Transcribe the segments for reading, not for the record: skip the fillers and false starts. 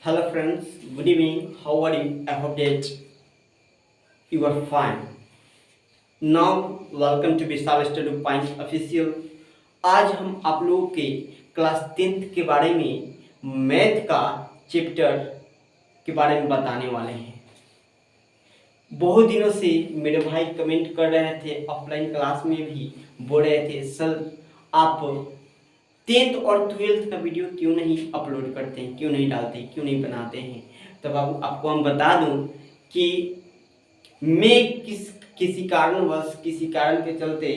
Hello friends, good evening. How are you? I hope that you are fine. Now welcome to Vishal study point official. आज हम आप लोगों के class 10th के बारे में मैथ का चैप्टर के बारे में बताने वाले हैं। बहुत दिनों से मेरे भाई कमेंट कर रहे थे, ऑफलाइन क्लास में भी बोल रहे थे सर आप 10th और 12th का वीडियो क्यों नहीं अपलोड करते हैं, क्यों नहीं डालते, क्यों नहीं बनाते हैं। तब आपको हम बता दूं कि मैं किसी कारण के चलते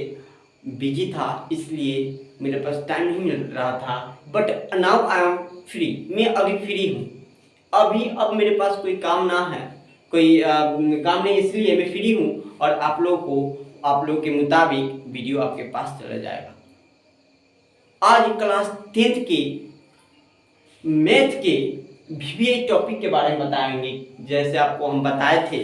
बिजी था, इसलिए मेरे पास टाइम नहीं मिल रहा था। But now I am free, मैं अभी फ्री हूँ। अब मेरे पास कोई काम ना है, कोई काम नहीं, इसलिए मैं फ्री हूँ और आप लोग के मुताबिक वीडियो आपके पास चला जाएगा। आज क्लास 10th के मैथ के VBA टॉपिक के बारे में बताएंगे। जैसे आपको हम बताए थे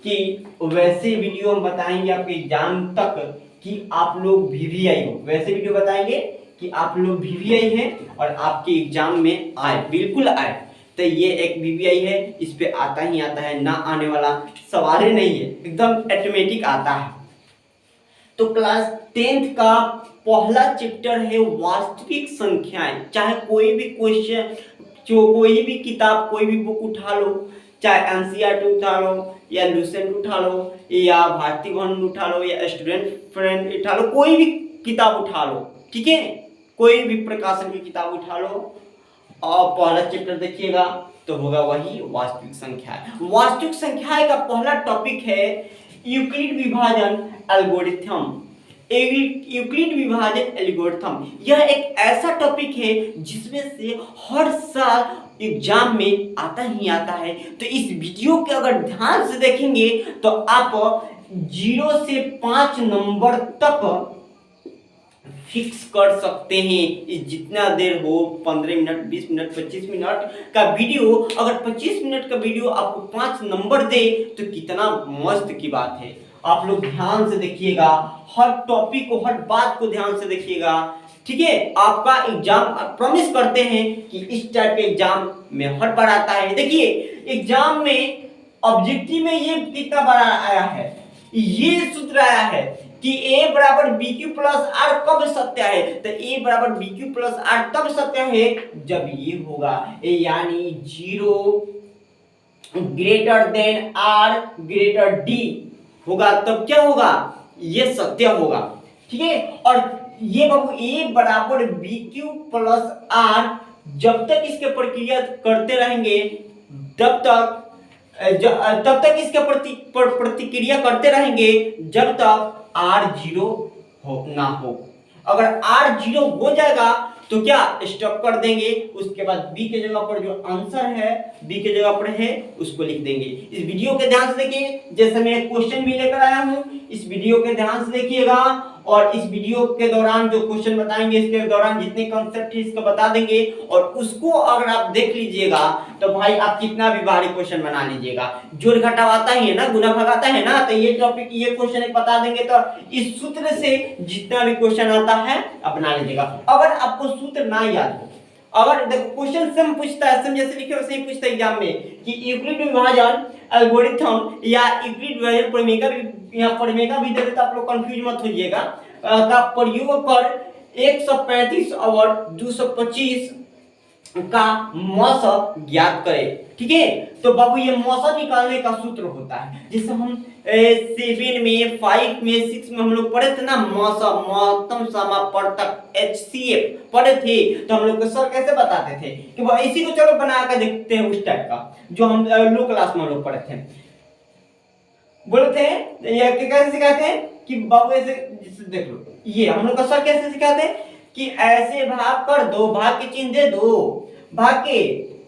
कि वैसे वीडियो हम बताएंगे आपके एग्जाम तक कि आप लोग VBI हो, वैसे वीडियो बताएंगे कि आप लोग VBI हैं और आपके एग्जाम में आए, बिल्कुल आए। तो ये एक VBI है, इस पे आता ही आता है, ना आने वाला सवाल ही नहीं है, एकदम ऑटोमेटिक आता है। तो क्लास 10th का पहला चैप्टर है वास्तविक संख्याएं। चाहे कोई भी क्वेश्चन, जो कोई भी किताब, कोई भी बुक उठा लो, चाहे एनसीईआरटी उठा लो या लुसेंट उठा लो या भारती भवन उठा लो या स्टूडेंट फ्रेंड उठा लो, कोई भी किताब उठा लो, ठीक है, कोई भी प्रकाशन की किताब उठा लो और पहला चैप्टर देखिएगा तो होगा वही वास्तविक संख्याएं। वास्तविक संख्याएं का पहला टॉपिक है यूक्लिड विभाजन एल्गोरिथम। यूक्लिड विभाजन एल्गोरिथम यह एक ऐसा टॉपिक है जिसमें से हर साल एग्जाम में आता ही आता है। तो इस वीडियो के अगर ध्यान से देखेंगे तो आप 0 से 5 नंबर तक फिक्स कर सकते हैं। जितना देर हो, 15 मिनट, 20 मिनट, 25 मिनट का वीडियो, अगर 25 मिनट का वीडियो आपको 5 नंबर दे तो कितना मस्त की बात है। आप लोग ध्यान से देखिएगा, हर टॉपिक को, हर बात को ध्यान से देखिएगा, ठीक है। आपका एग्जाम प्रॉमिस करते हैं कि इस टाइप के एग्जाम में हर बार आता है। देखिए एग्जाम में ऑब्जेक्टिव में ये कितना बार आया है, ये सूत्र आया है कि a बराबर बी क्यू प्लस आर कब सत्य है। तो a बराबर बी क्यू प्लस आर तब सत्य है जब ये होगा यानी 0 greater than R greater D होगा, तब क्या होगा, ये सत्य होगा, ठीक है। और ये बाबू a बराबर बी क्यू प्लस आर जब तक इसके प्रक्रिया करते रहेंगे तब तक इसके प्रतिक्रिया करते रहेंगे जब तक R0 ना हो। अगर R0 हो जाएगा तो क्या स्टॉप कर देंगे, उसके बाद B के जगह पर जो आंसर है, B के जगह पर है, उसको लिख देंगे। इस वीडियो के ध्यान से देखिए, जैसे मैं एक क्वेश्चन भी लेकर आया हूं, इस वीडियो के ध्यान से देखिएगा और इस वीडियो के दौरान जो क्वेश्चन बताएंगे, इसके दौरान जितने कॉन्सेप्ट है इसको बता देंगे और उसको अगर आप देख लीजिएगा तो भाई आप कितना भी भारी क्वेश्चन बना लीजिएगा। जोड़ घटाव आता ही है ना, गुना भाग आता है ना, तो ये टॉपिक, ये क्वेश्चन एक बता देंगे तो इस सूत्र से जितना भी क्वेश्चन आता है अपना लीजिएगा। अगर आपको सूत्र ना याद हो, अगर देखो क्वेश्चन सेम पूछता है, सेम जैसे लिखे वैसे ही पूछता है एग्जाम में कि यूक्लिड विभाजन एल्गोरिथम या यूक्लिड विभाजन प्रमेय या प्रमेय भी दे देता, आप लोग कंफ्यूज मत होइएगा, का प्रयोग कर 135 और 225 का मौसम ज्ञात करें, ठीक है। तो बाबू ये मौसम निकालने का सूत्र होता है, जैसे हम 7 में, 5 में, 6 में हम लोग पढ़े थे ना, मौसम, महत्तम समापवर्तक HCF पढ़े थे। तो हम लोग को सर कैसे बताते थे कि वो इसी को चलो बना कर देखते हैं, उस टाइप का जो हम लो क्लास में हम लोग पढ़े थे, बोलते हैं ये कैसे सिखाते हैं कि बाबू ऐसे देख लो, ये हम लोग का सर कैसे सिखाते हैं कि ऐसे भाग कर दो, भाग के चिन्ह दे दो, भाग के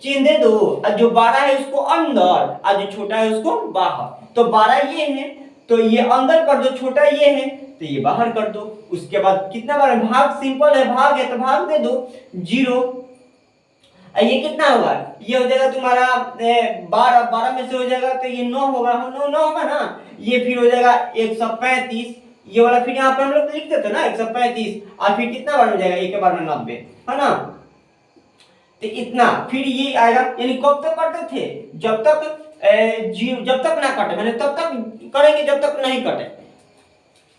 चिन्ह दे दो, और जो बड़ा है उसको अंदर और जो छोटा है उसको बाहर। तो 12 ये है तो ये अंदर कर दो, छोटा ये है तो ये बाहर कर दो। उसके बाद कितना बार भाग, सिंपल है, भाग है तो भाग दे दो 0। ये कितना होगा, ये हो जाएगा तुम्हारा 12 में से हो जाएगा तो ये 9 होगा, 9 होगा ना, ये फिर हो जाएगा 135, ये वाला फिर यहाँ पे हम लोग लिख देते ना 135 और फिर कितना बार हो जाएगा, एक के बार में 90 है ना। तो इतना, फिर ये आएगा, यानी कब तक करते थे, जब तक जब तक ना कटे, मैंने तब तक करेंगे जब तक नहीं कटे,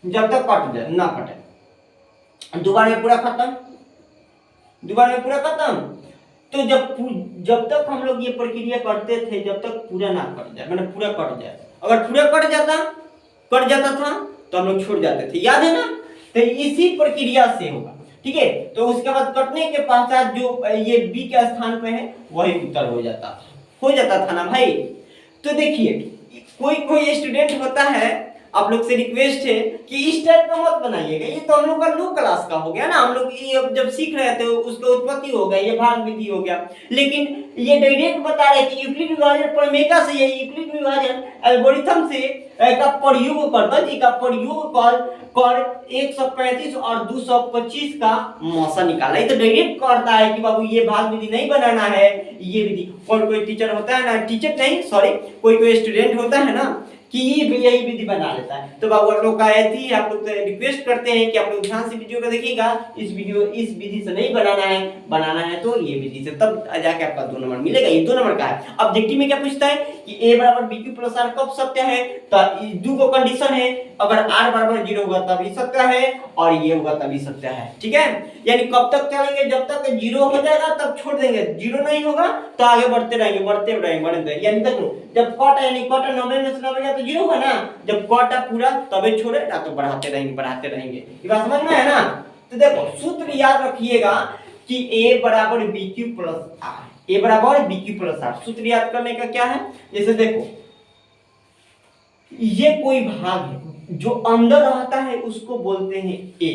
जब तक कट जाए ना कटे, दोबारा पूरा खत्म, दोबारा पूरा खत्म। तो जब तक हम लोग ये प्रक्रिया करते थे, जब तक पूरा ना कट जाए, मैंने पूरा कट जाए, अगर पूरा कट जाता था तो हम लोग छोड़ जाते थे, याद है ना। तो इसी प्रक्रिया से होगा, ठीक है। तो उसके बाद कटने के पश्चात जो ये बी के स्थान पे है वही उत्तर हो जाता था ना भाई। तो देखिए, कोई स्टूडेंट होता है, आप लोग से रिक्वेस्ट है कि इस टाइप का मत बनाइएगा, ये तो हम लोग का लो क्लास का हो गया ना, हम लोग ये जब सीख रहे थे उसका उत्पत्ति हो गया, ये भाग विधि हो गया, लेकिन ये डायरेक्ट बता रहे कि यूक्लिड विभाजन प्रमेय से, ये यूक्लिड विभाजन एल्गोरिथम से का प्रयोग करता जी का प्रयोग कर 135 और 225 का मौसा निकाला। ये तो डायरेक्ट करता है कि बाबू ये भाग विधि नहीं बनाना है, ये विधि। कोई टीचर होता है ना, टीचर नहीं सॉरी, कोई स्टूडेंट होता है ना कि यही विधि बना लेता है। तो बाबू आप लोग का ऐसी आप लोग रिक्वेस्ट करते हैं कि आप लोग ध्यान से वीडियो को देखिएगा, इस विधि से नहीं बनाना है तो ये विधि से, तब जाके आपका 2 नंबर मिलेगा। ये 2 नंबर का है। ऑब्जेक्टिव में क्या पूछता है कि a बराबर bq प्लस r कब सत्य है, तो दो को कंडीशन है, अगर r बराबर 0 होगा तभी सत्य है और ये होगा तभी सत्य है, ठीक है। यानी कब तक चलेंगे, जब तक 0 हो जाएगा तब छोड़ देंगे, 0 नहीं होगा तो आगे बढ़ते रहेंगे। यानी देखो, जब कट यानी कट 90 में से 90 गया तो 0 होगा ना, जब कट पूरा तबे छोड़े ना तो बढ़ाते रहेंगे। ये बात समझ में है ना। तो देखो सूत्र याद रखिएगा कि a बराबर bq प्लस r, a बराबर bq प्लस r। सूत्र याद करने का क्या है, जैसे देखो ये कोई भाग है जो अंदर रहता है उसको बोलते हैं a,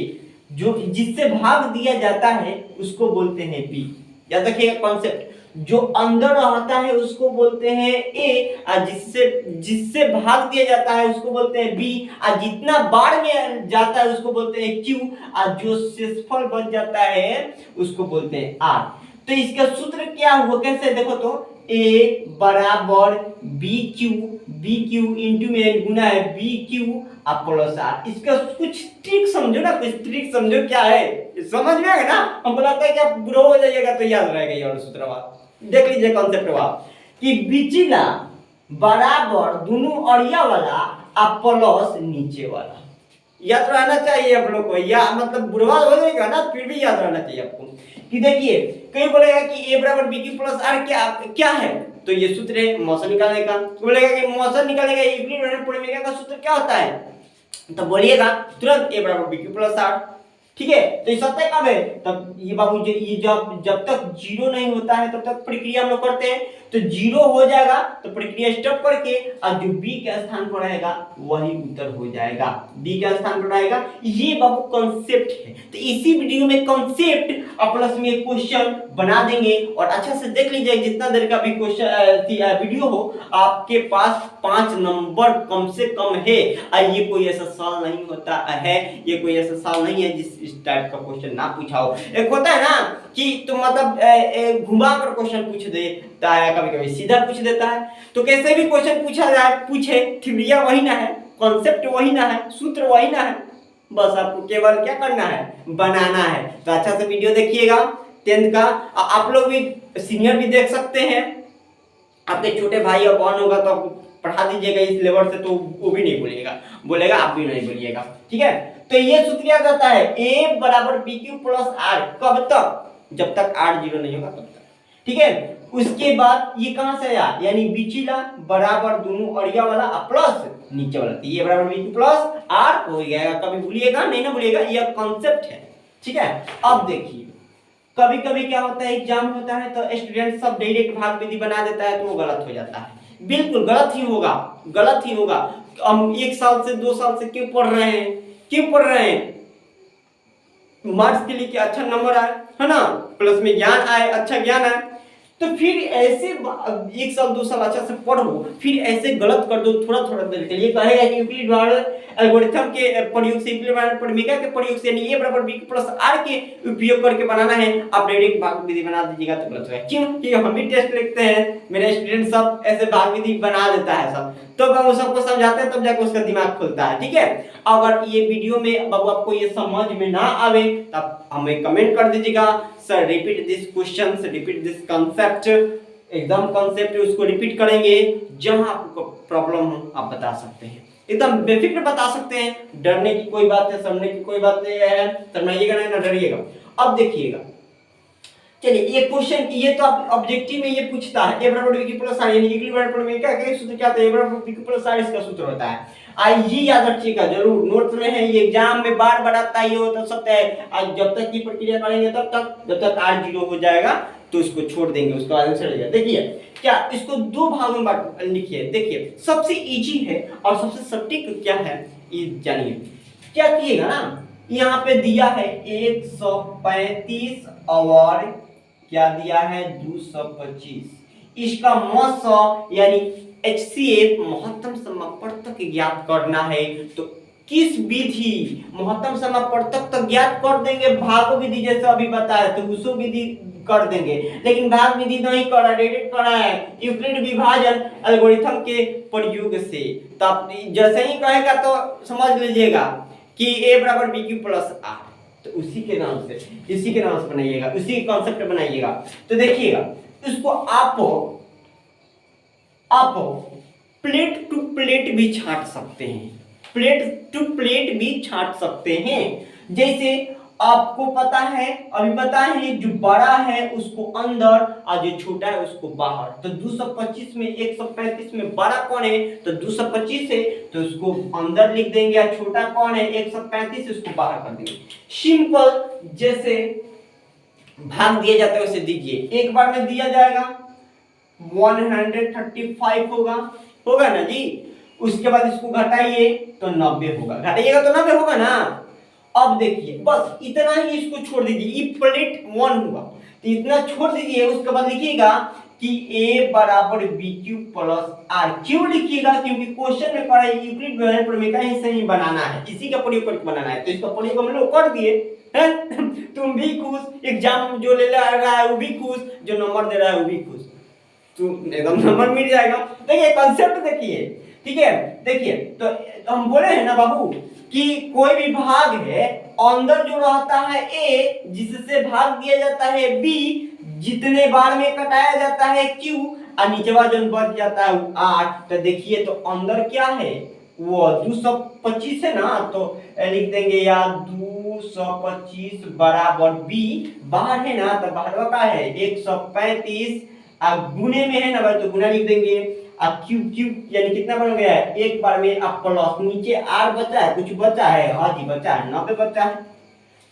जो जिससे भाग दिया जाता है उसको बोलते हैं b। याद रखिएगा कॉन्सेप्ट, जो अंदर रहता है उसको बोलते हैं a, और जिससे भाग दिया जाता है उसको बोलते हैं b, और जितना बार में जाता है उसको बोलते हैं q, और जो शेषफल बन जाता है उसको बोलते हैं r। तो इसका सूत्र क्या हुआ, कैसे देखो तो, a बराबर bq इंटू में गुना है bq प्लस r। इसका कुछ ट्रिक समझो ना, कुछ ट्रिक समझो क्या है, समझ में आएगा ना। हमको लगता है कि आप ग्रो हो जाइएगा तो याद रहेगा ये और सूत्र बात। देख लीजिए कॉन्सेप्ट हुआ कि बिचला बराबर दोनों अड़िया वाला और प्लस नीचे वाला, याद रहना चाहिए आप लोग को, या मतलब बुढ़वा हो जाएगा ना फिर भी याद रहना चाहिए आपको। कि देखिए कहीं बोलेगा कि a बराबर bq प्लस r क्या है, तो ये सूत्र है मौसा निकालने का। बोलेगा कि मौसा निकालने का यूक्लिड विभाजन प्रमेय का सूत्र क्या होता है, तो बोलिएगा तुरंत a बराबर bq प्लस r, ठीक है। तो ये सत्य कब है, तब ये बाबू ये जब तक 0 नहीं होता है तब तक प्रक्रिया हम लोग करते हैं, तो 0 हो जाएगा तो प्रक्रिया स्टॉप करके और जो b के स्थान पर रहेगा वही उत्तर हो जाएगा, b के स्थान पर रहेगा। ये बाबू कॉन्सेप्ट है। तो इसी वीडियो में कॉन्सेप्ट और प्लस में क्वेश्चन बना देंगे, और अच्छा से देख लीजिए जितना देर का भी क्वेश्चन वीडियो हो, आपके पास 5 नंबर कम से कम है। ये कोई ऐसा साल नहीं होता है, ये कोई ऐसा साल नहीं है जिस इस टाइप का क्वेश्चन ना पूछा हो। एक होता है ना कि तो मतलब घुमा कर क्वेश्चन पूछ देता है, कभी कभी सीधा पूछ देता है। तो कैसे भी क्वेश्चन पूछा जाए पूछे, थ्योरिया वही ना है, कॉन्सेप्ट वही ना है, सूत्र वही ना है, बस आपको केवल क्या करना है, बनाना है। तो अच्छा से वीडियो देखिएगा 10th का। आप लोग भी सीनियर भी देख सकते हैं, आपके छोटे भाई और बहन होगा तो आपको पढ़ा दीजिएगा इस लेवल से, तो वो भी नहीं बोलेगा आप भी नहीं बोलिएगा, ठीक है। तो ये सूत्र क्या कहता है, a बराबर bq प्लस r, कब तक, जब तक r 0 नहीं होगा तब तक, ठीक है। उसके बाद ये कहां से आया, यानी बिचला बराबर दोनों अड़िया वाला प्लस नीचे वाला, तो ये बराबर bq प्लस r हो गया। कभी भूलिएगा नहीं ना भूलिएगा, यह कॉन्सेप्ट है, ठीक है। अब देखिए कभी कभी क्या होता है, एग्जाम होता है तो स्टूडेंट सब डायरेक्ट भाग विधि बना देता है, तो वो गलत हो जाता है, बिल्कुल गलत ही होगा। हम 1 साल से 2 साल से क्यों पढ़ रहे हैं, मार्क्स के लिए कि अच्छा नंबर आए, है ना, प्लस में ज्ञान आए, अच्छा ज्ञान आए। तो फिर ऐसे 1 साल 2 साल अच्छा से पढ़ो, फिर ऐसे गलत कर दो थोड़ा देर के लिए, कहेगा कि यूक्लिड एल्गोरिथम के प्रयोग से, यूक्लिड प्रमेय के प्रयोग से, यानी a बराबर b प्लस r के उपयोग करके बनाना है, आप डायरेक्ट भाग विधि बना दीजिएगा तो गलत होगा। क्यों, कि हम भी टेस्ट लिखते हैं, मेरे स्टूडेंट सब ऐसे भाग विधि बना देता है सब, तो हम उस सबको समझाते हैं तब जाकर उसका दिमाग खुलता है, ठीक है। अगर ये वीडियो में बाबू आपको ये समझ में ना आवे तब हमें कमेंट कर दीजिएगा, sir repeat this question, repeat this concept, exam concept उसको रिपीट करेंगे। जहां आपको प्रॉब्लम हो आप बता सकते हैं, एकदम बेफिक्र बता सकते हैं, डरने की कोई बात है, समझने की कोई बात नहीं है, शर्माइएगा नहीं ना डरिएगा। अब देखिएगा, चलिए ये क्वेश्चन ये तो आप ऑब्जेक्टिव में ये पूछता है, a बराबर b की प्लस r, यानी इक्विवेलेंट में क्या सूत्र क्या होता है, a बराबर b की प्लस r इसका सूत्र होता है। ये याद रखिएगा जरूर, नोट्स में है, ये एग्जाम में बार बार आता है, ये होता सकता है। आज जब तक की प्रक्रिया करेंगे तब तक, जब तक r 0 हो जाएगा तो इसको छोड़ देंगे, उसका आंसर चल जाएगा। देखिए क्या, इसको दो भागों में लिखिए। देखिए सबसे इजी है और सबसे सटीक क्या है ये जानिए। क्या किएगा ना, यहाँ पे दिया है 135 और क्या दिया है 225, इसका मौसा यानी HCF महत्तम समापवर्तक ज्ञात करना है। तो किस विधि महत्तम समापवर्तक तक ज्ञात कर देंगे, भाग विधि जैसे अभी बताया तो उसो विधि कर देंगे, लेकिन भाग विधि नहीं करा, डायरेक्ट करा है यूक्लिड विभाजन एल्गोरिथम के प्रयोग से। तो आप जैसे ही कहेगा तो समझ लीजिएगा कि a बराबर b क्यू प्लस r, तो उसी के नाम से बनाइएगा, उसी कॉन्सेप्ट बनाइएगा। तो देखिएगा इसको आप प्लेट टू प्लेट भी छांट सकते हैं, प्लेट टू प्लेट भी छांट सकते हैं। जैसे आपको पता है, अभी बताए हैं, जो बड़ा है उसको अंदर और जो छोटा है उसको बाहर। तो 225 में 135 में बड़ा कौन है तो 225 है, तो उसको अंदर लिख देंगे, या छोटा कौन है 135 उसको बाहर कर देंगे। सिंपल, जैसे भाग दिए जाते हैं वैसे दीजिए। एक बार में दिया जाएगा 135 होगा ना जी। उसके बाद इसको घटाइए तो 90 होगा, घटाइएगा तो 90 होगा ना। अब देखिए बस इतना ही इसको छोड़ दीजिए, ये प्लेट 1 हुआ तो इतना छोड़ दीजिए। उसके बाद लिखिएगा कि a बराबर b क्यू प्लस r। क्यों लिखिएगा, क्योंकि क्वेश्चन में पढ़ा यूक्लिड विभाजन प्रमेय ही सही बनाना है, इसी का प्रयोग करके बनाना है। तो इसका प्रयोग हम लोग कर दिए हैं। तुम भी खुश, एग्जाम जो ले रहा है वो भी खुश, जो नंबर दे रहा है वो भी खुश, तो एकदम नंबर मिल जाएगा। देखिए कंसेप्ट देखिए, ठीक है। देखिए तो हम बोले हैं ना बाबू कि कोई भी भाग है, अंदर जो रहता है a, जिससे भाग दिया जाता है b, जितने बार में कटाया जाता है q, और नीचे जो बच जाता है 8। तो देखिए तो अंदर क्या है वो 225 है ना, तो लिख देंगे या 225 बराबर b, बाहर है ना तो बाहर का है 135, गुने में है ना भाई तो गुना लिख देंगे। अब क्यू यानी कितना बन गया है, एक बार में आप प्लस, नीचे r बचा है, कुछ बचा है, हाँ जी बचा है 90 बचा है।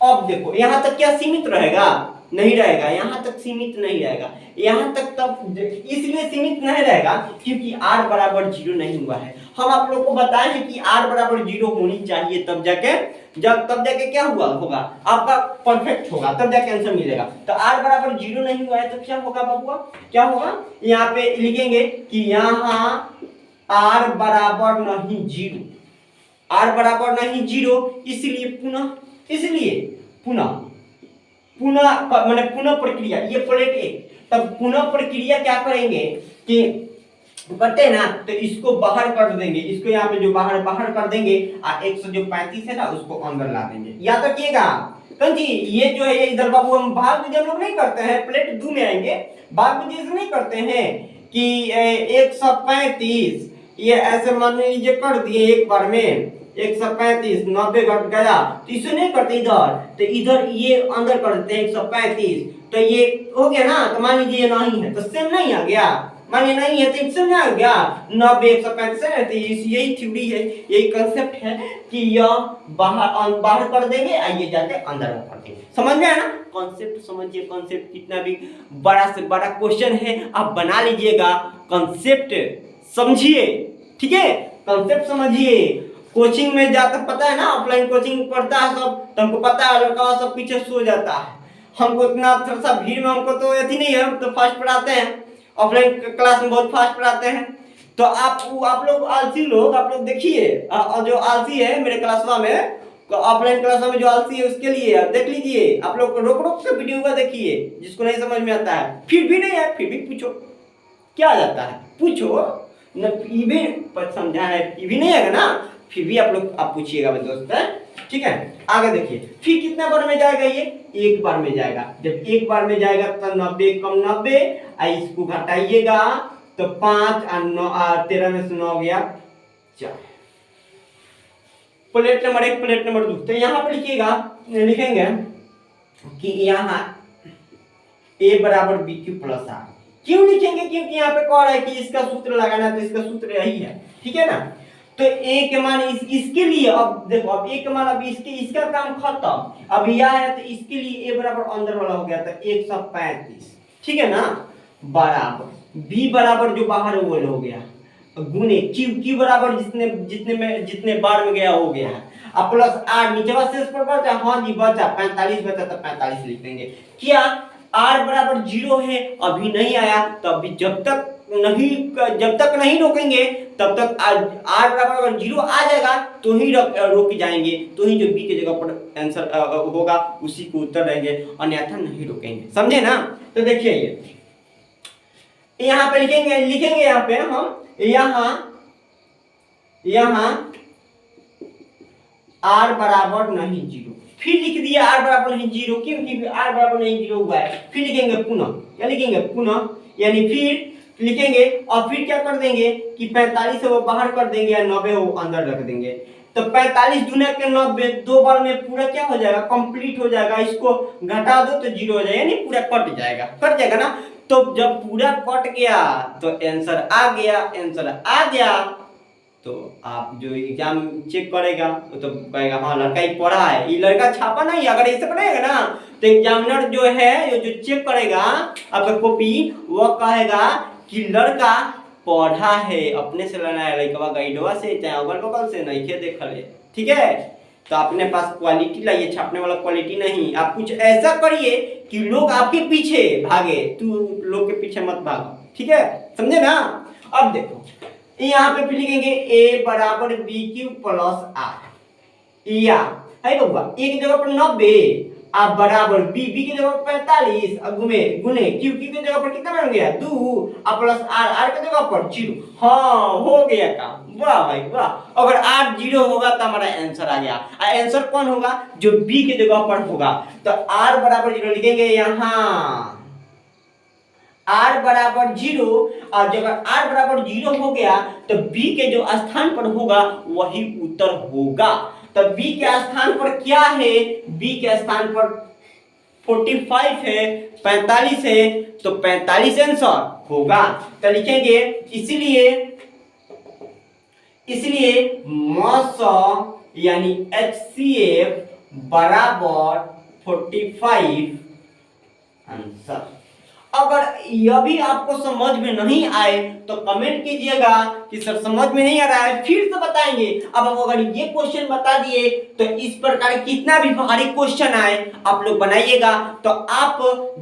अब देखो यहाँ तक क्या सीमित रहेगा, नहीं रहेगा, यहाँ तक सीमित नहीं रहेगा, यहाँ तक तब इसलिए सीमित नहीं रहेगा क्योंकि r बराबर 0 नहीं हुआ है। हम आप लोग को बताए हैं कि r बराबर 0 होनी चाहिए, तब जाके क्या हुआ होगा आपका परफेक्ट होगा, तब जाके आंसर मिलेगा। तो r बराबर 0 नहीं हुआ है तो क्या होगा बाबू, क्या होगा, यहाँ पे लिखेंगे कि यहाँ r बराबर नहीं 0, r बराबर नहीं 0, इसलिए पुनः प्रक्रिया, ये प्लेट 1, तब पुनः प्रक्रिया क्या करेंगे कि करते हैं ना, तो इसको बाहर कर देंगे, इसको यहाँ पे जो बाहर कर देंगे, और 135 है ना उसको अंदर ला देंगे। याद रखिएगा कौन जी, ये जो है इधर बाबू हम भाग विधि हम लोग नहीं करते हैं, प्लेट 2 में आएंगे, भाग विधि से नहीं करते हैं कि 135 ये ऐसे मान लीजिए कर दिए एक बार में 135, 90 घट गया, तो इसे नहीं करते इधर, तो इधर ये अंदर कर देते हैं 135, तो ये हो गया ना। तो मान लीजिए ये नहीं है तो सेम नहीं आ गया, मानिए नहीं है तो इससे नहीं आ गया 90 135 है। तो यही थ्योरी है, यही कंसेप्ट है कि यह बाहर कर देंगे और ये जाके अंदर कर देंगे। समझ में आया ना कॉन्सेप्ट, समझिए कॉन्सेप्ट, कितना भी बड़ा से बड़ा क्वेश्चन है आप बना लीजिएगा, कॉन्सेप्ट समझिए, ठीक है, कॉन्सेप्ट समझिए। कोचिंग में जाकर पता है ना, ऑफलाइन कोचिंग पढ़ता है सब, तो हमको पता है लड़का सब पीछे सो जाता है, हमको इतना थोड़ा सा भीड़ में हमको तो अति नहीं है, हम तो फास्ट पढ़ाते हैं, ऑफलाइन क्लास में बहुत फास्ट पढ़ाते हैं। तो आप लोग आलसी लोग, आप लोग देखिए, जो आलसी है मेरे क्लास में, ऑफलाइन क्लास में जो आलसी है उसके लिए देख लीजिए, आप लोग रोक के वीडियो का देखिए, जिसको नहीं समझ में आता है फिर भी नहीं है, फिर भी पूछो क्या आ जाता है, पूछो न, भी समझा है, भी नहीं आएगा ना, फिर भी आप पूछिएगा दोस्त, ठीक है, आगे देखिए फिर कितना बार में जाएगा, ये एक बार में जाएगा। जब एक बार में जाएगा तो 90 कम 90, इसको घटाइएगा तो 5 और 9 13 में से 9 गया 4। प्लेट नंबर 1 प्लेट नंबर 2, तो यहाँ पर लिखेंगे कि यहाँ a बराबर बी क्यू प्लस आर। क्यों लिखेंगे, क्योंकि यहाँ पे कह रहा है कि इसका सूत्र लगाना है, तो इसका सूत्र यही है, ठीक है ना। तो a के मान इसके लिए, अब देखो अब a के मान, अब इसका काम खत्म, अब यह है तो इसके लिए a बराबर अंदर वाला हो गया था 135, ठीक है ना, बराबर b बराबर जो बाहर वो हो गया गुने q बराबर जितने बार में गया हो गया है, अब प्लस r नीचे वाला शेष पर बचा, हाँ जी बचा 45 बचा, तो 45 लिख देंगे। क्या r बराबर 0 है, अभी नहीं आया, तो अभी जब तक नहीं रोकेंगे तब तक r बराबर 0 आ जाएगा तो ही रोक जाएंगे, तो ही जो b की जगह पर आंसर होगा उसी को उत्तर देंगे, अन्यथा नहीं रोकेंगे, समझे ना। तो देखिए ये यहाँ पे लिखेंगे यहाँ पे हम यहाँ r बराबर नहीं 0, फिर लिख दिया r बराबर नहीं 0, क्योंकि r बराबर नहीं 0 हुआ है। फिर लिखेंगे पुनः, क्या लिखेंगे पुनः, यानी फिर लिखेंगे और फिर क्या कर देंगे कि 45 है वो बाहर कर देंगे या 90 वो अंदर रख देंगे। तो 45 दूना के 90 दो बार में पूरा क्या हो जाएगा, कंप्लीट हो जाएगा। इसको घटा दो तो 0 हो जाएगा, यानी पूरा कट जाएगा ना। तो जब पूरा कट गया तो आंसर आ गया, तो आप जो एग्जाम चेक करेगा वो तो कहेगा हाँ लड़का ही पढ़ा है, ये लड़का छापा नहीं, अगर ऐसे पढ़ेगा ना तो एग्जामिनर जो है जो चेक करेगा आपका कॉपी, वो कहेगा कि लड़का पढ़ा है, अपने से लड़ा है, लड़का गाइडवा से चाहे अगल बगल से नहीं खे देखा है, ठीक है। तो अपने पास क्वालिटी लाइए, छापने वाला क्वालिटी नहीं। आप कुछ ऐसा करिए कि लोग आपके पीछे भागे, तू लोग के पीछे मत भागो, ठीक है, समझे ना। अब देखो यहाँ पे फिर लिखेंगे a बराबर बी क्यू प्लस आर, या है बउआ a की जगह पर 90 आप बराबर b की जगह पर 45 और गुने q की जगह पर कितना बन गया 2 और प्लस r की जगह पर 0। हाँ हो गया काम, वाह भाई वाह। अगर r 0 होगा तो हमारा आंसर आ गया। आंसर कौन होगा, जो b की जगह पर होगा। तो r बराबर 0 लिखेंगे यहाँ, r बराबर 0, और जब r बराबर 0 हो गया तो b के जो स्थान पर होगा वही उत्तर होगा। तो b के स्थान पर क्या है, b के स्थान पर 45 है, 45 है, तो 45 आंसर होगा। तो लिखेंगे इसलिए मॉस यानी HCF बराबर 45 आंसर। अगर यह भी आपको समझ में नहीं आए तो कमेंट कीजिएगा कि सर समझ में नहीं आ रहा है, फिर से बताएंगे। अब हम अगर ये क्वेश्चन बता दिए तो इस प्रकार कितना भी भारी क्वेश्चन आए आप लोग बनाइएगा। तो आप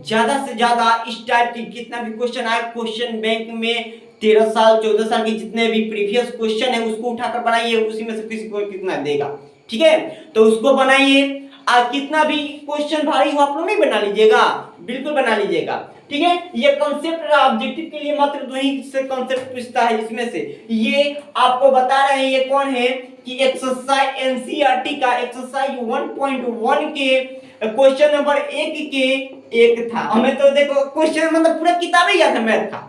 ज्यादा से ज्यादा इस टाइप की कितना भी क्वेश्चन आए, क्वेश्चन बैंक में 13 साल 14 साल के जितने भी प्रीवियस क्वेश्चन है उसको उठाकर बनाइए, उसी में से किसी को कितना देगा, ठीक है। तो उसको बनाइए, कितना भी क्वेश्चन भारी हो आप लोग नहीं बना लीजिएगा, बिल्कुल बना लीजिएगा, ठीक है। ये कॉन्सेप्ट ऑब्जेक्टिव के लिए मात्र 2 ही से कॉन्सेप्ट पूछता है, इसमें से ये आपको बता रहे हैं। ये कौन है कि एक्सरसाइज एनसीईआरटी का एक्सरसाइज 1.1 के क्वेश्चन नंबर 1 के एक था। हमें तो देखो क्वेश्चन मतलब पूरा किताब ही याद है मैथ का,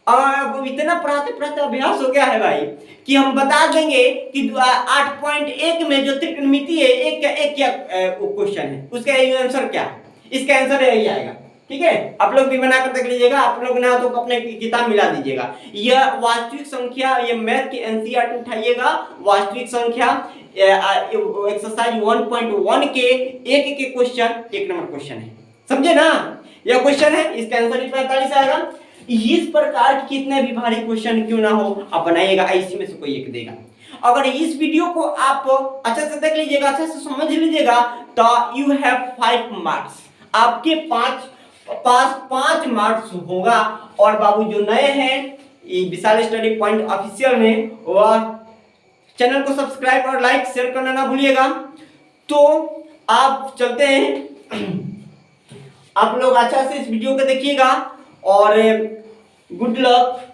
अब इतना पढ़ाते अभ्यास हो गया है भाई कि हम बता देंगे कि 8.1 में जो त्रिकोणमिति है एक क्या क्वेश्चन है, उसका आंसर क्या है, इसका आंसर यही आएगा, ठीक है। आप लोग भी बनाकर देख लीजिएगा, आप लोग ना तो अपने किताब मिला दीजिएगा। यह वास्तविक संख्या, ये मैथ के एनसीईआरटी उठाइएगा, वास्तविक संख्या एक्सरसाइज 1.1 के एक के क्वेश्चन 1 नंबर क्वेश्चन है, समझे ना। यह क्वेश्चन है, इसका आंसर 45 आएगा। इस प्रकार के कितने भी भारी क्वेश्चन क्यों ना हो आप बनाइएगा, इसी में से कोई एक देगा। अगर इस वीडियो को आप अच्छे से देख लीजिएगा, अच्छे से समझ लीजिएगा तो यू हैव 5 मार्क्स, आपके 5 मार्क्स होगा। और बाबू जो नए हैं विशाल स्टडी पॉइंट ऑफिशियल में, वह चैनल को सब्सक्राइब और लाइक शेयर करना ना भूलिएगा। तो आप चलते हैं, आप लोग अच्छा से इस वीडियो को देखिएगा और गुड लक।